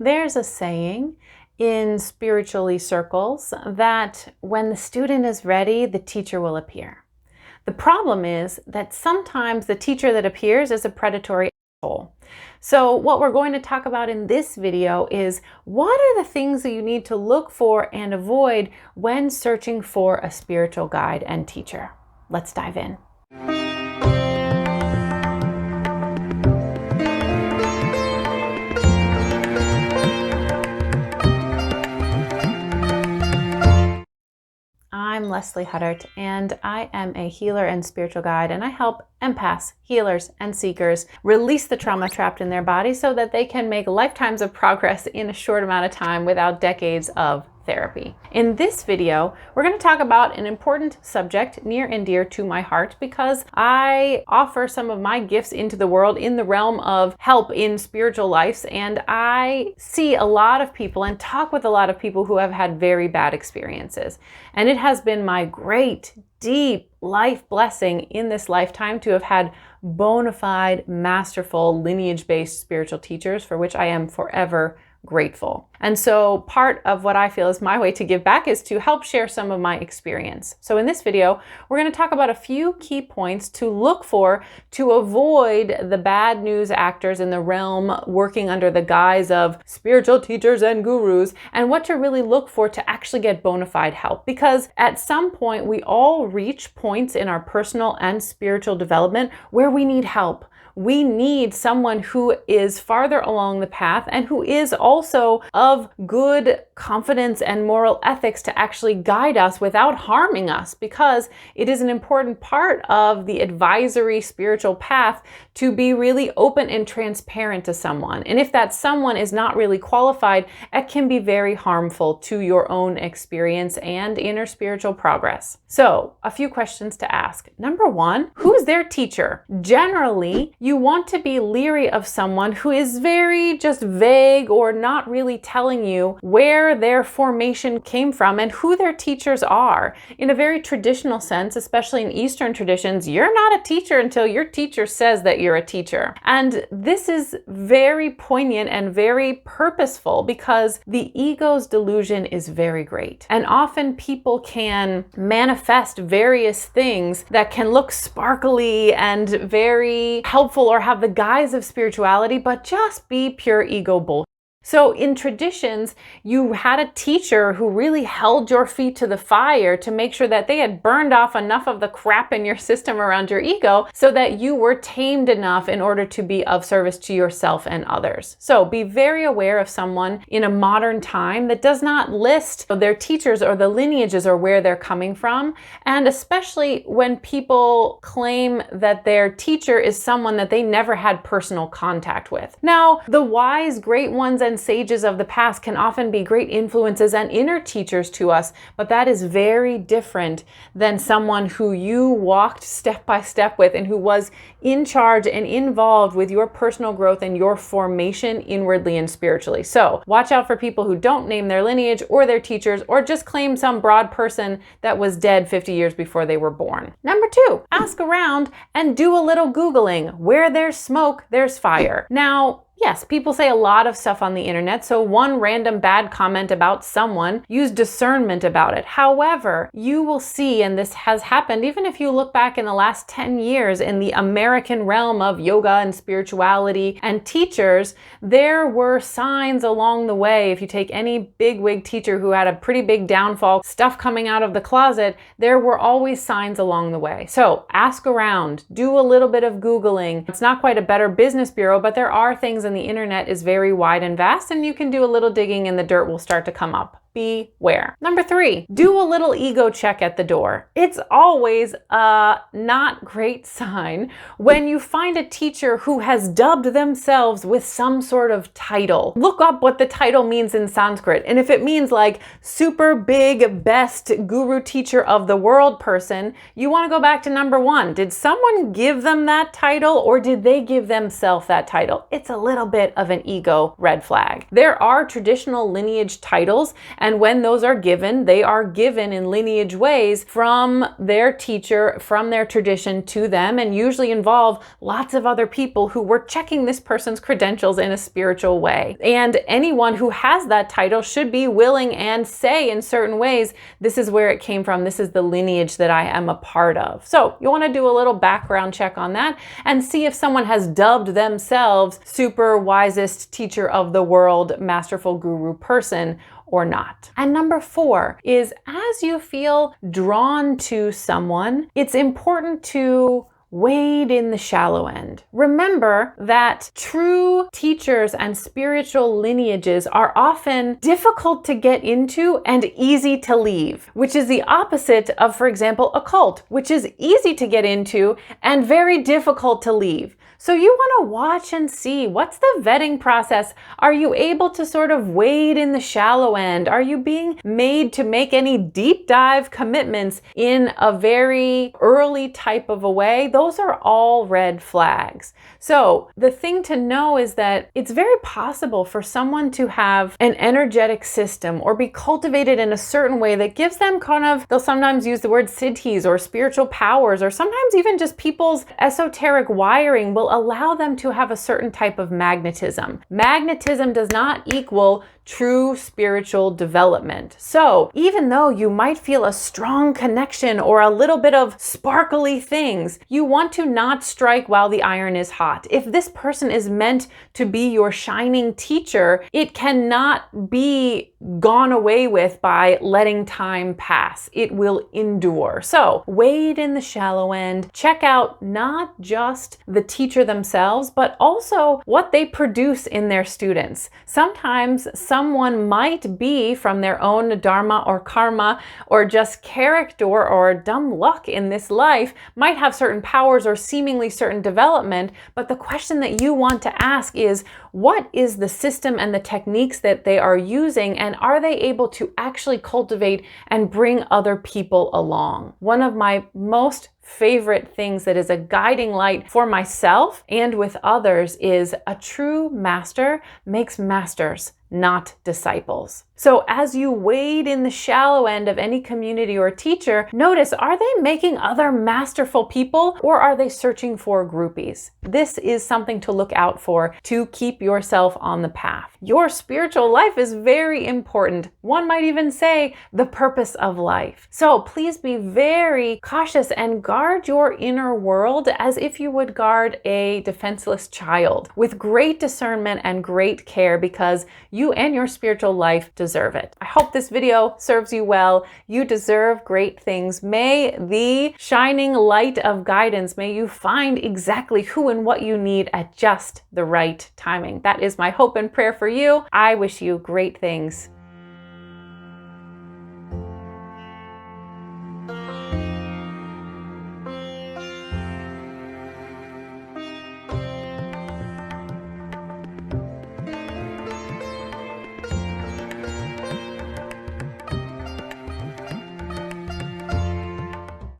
There's a saying in spiritually circles that when the student is ready, the teacher will appear. The problem is that sometimes the teacher that appears is a predatory asshole. So what we're going to talk about in this video is what are the things that you need to look for and avoid when searching for a spiritual guide and teacher. Let's dive in. I'm Leslie Huddart, and I am a healer and spiritual guide, and I help empaths, healers, and seekers release the trauma trapped in their body so that they can make lifetimes of progress in a short amount of time without decades of therapy. In this video, we're going to talk about an important subject near and dear to my heart because I offer some of my gifts into the world in the realm of help in spiritual lives, and I see a lot of people and talk with a lot of people who have had very bad experiences. And it has been my great, deep life blessing in this lifetime to have had bona fide, masterful, lineage-based spiritual teachers for which I am forever grateful. And so part of what I feel is my way to give back is to help share some of my experience. So in this video, we're going to talk about a few key points to look for to avoid the bad news actors in the realm working under the guise of spiritual teachers and gurus, and what to really look for to actually get bona fide help. Because at some point, we all reach points in our personal and spiritual development where we need help. We need someone who is farther along the path and who is also of good confidence and moral ethics to actually guide us without harming us, because it is an important part of the advisory spiritual path to be really open and transparent to someone. And if that someone is not really qualified, it can be very harmful to your own experience and inner spiritual progress. So, a few questions to ask. Number one, who's their teacher? Generally, you want to be leery of someone who is very just vague or not really telling you where their formation came from and who their teachers are. In a very traditional sense, especially in Eastern traditions, you're not a teacher until your teacher says that you're a teacher. And this is very poignant and very purposeful because the ego's delusion is very great. And often people can manifest various things that can look sparkly and very helpful or have the guise of spirituality, but just be pure ego bullshit. So in traditions, you had a teacher who really held your feet to the fire to make sure that they had burned off enough of the crap in your system around your ego so that you were tamed enough in order to be of service to yourself and others. So be very aware of someone in a modern time that does not list their teachers or the lineages or where they're coming from. And especially when people claim that their teacher is someone that they never had personal contact with. Now, the wise, great ones and sages of the past can often be great influences and inner teachers to us, but that is very different than someone who you walked step by step with and who was in charge and involved with your personal growth and your formation inwardly and spiritually. So watch out for people who don't name their lineage or their teachers or just claim some broad person that was dead 50 years before they were born. Number two, ask around and do a little Googling. Where there's smoke, there's fire. Now, yes, people say a lot of stuff on the internet, so one random bad comment about someone, use discernment about it. However, you will see, and this has happened, even if you look back in the last 10 years in the American realm of yoga and spirituality and teachers, there were signs along the way. If you take any bigwig teacher who had a pretty big downfall, stuff coming out of the closet, there were always signs along the way. So ask around, do a little bit of Googling. It's not quite a Better Business Bureau, but there are things in the internet is very wide and vast, and you can do a little digging and the dirt will start to come up. Beware. Number three, do a little ego check at the door. It's always a not great sign when you find a teacher who has dubbed themselves with some sort of title. Look up what the title means in Sanskrit. And if it means like super big, best guru teacher of the world person, you want to go back to number one. Did someone give them that title or did they give themselves that title? It's a little bit of an ego red flag. There are traditional lineage titles, And when those are given, they are given in lineage ways from their teacher, from their tradition to them, and usually involve lots of other people who were checking this person's credentials in a spiritual way. And anyone who has that title should be willing and say in certain ways, this is where it came from, this is the lineage that I am a part of. So you want to do a little background check on that and see if someone has dubbed themselves super wisest teacher of the world, masterful guru person, or not. And number 4 is, as you feel drawn to someone, it's important to wade in the shallow end. Remember that true teachers and spiritual lineages are often difficult to get into and easy to leave, which is the opposite of, for example, a cult, which is easy to get into and very difficult to leave. So you want to watch and see, what's the vetting process? Are you able to sort of wade in the shallow end? Are you being made to make any deep dive commitments in a very early type of a way? Those are all red flags. So the thing to know is that it's very possible for someone to have an energetic system or be cultivated in a certain way that gives them kind of, they'll sometimes use the word siddhis or spiritual powers, or sometimes even just people's esoteric wiring will allow them to have a certain type of magnetism. Magnetism does not equal true spiritual development. So even though you might feel a strong connection or a little bit of sparkly things, you want to not strike while the iron is hot. If this person is meant to be your shining teacher, it cannot be gone away with by letting time pass. It will endure. So wade in the shallow end. Check out not just the teacher themselves, but also what they produce in their students. Sometimes someone might be from their own dharma or karma or just character or dumb luck in this life, might have certain powers or seemingly certain development, but the question that you want to ask is, what is the system and the techniques that they are using, and are they able to actually cultivate and bring other people along? One of my most favorite things that is a guiding light for myself and with others is, a true master makes masters, not disciples. So as you wade in the shallow end of any community or teacher, notice, are they making other masterful people, or are they searching for groupies? This is something to look out for to keep yourself on the path. Your spiritual life is very important. One might even say the purpose of life. So please be very cautious and guard your inner world as if you would guard a defenseless child, with great discernment and great care, because you and your spiritual life deserve it. I hope this video serves you well. You deserve great things. May the shining light of guidance, may you find exactly who and what you need at just the right timing. That is my hope and prayer for you. I wish you great things.